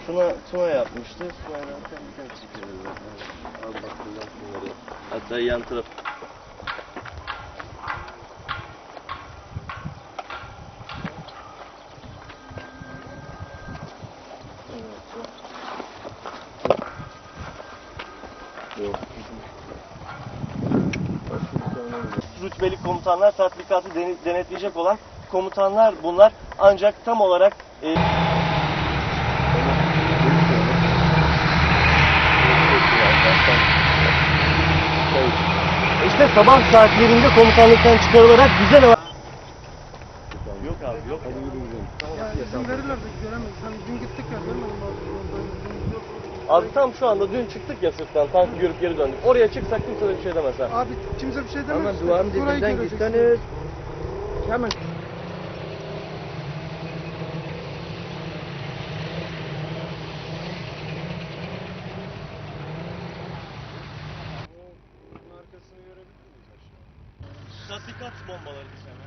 Tuna yapmıştı. Tuna'yla kendi çıkıyoruz zaten. Al bak bunları. Hatta yan taraf. Rütbeli komutanlar, tatbikatı denetleyecek olan komutanlar bunlar. Ancak tam olarak işte sabah saatlerinde komutanlıktan çıkarılarak bize de... Yok abi, yok. Hadi yürüyün. Ya izin verirler de göremeyiz. Hani dün gittik ya, görmedim abi. Abi tam şu anda dün çıktık ya sırttan, tankı görüp geri döndük. Oraya çıksak kimse de bir şey demez ha. Abi kimse bir şey demez. Ama duvarın dibinden gitseniz hemen. Tatbikat bombaları dışarı.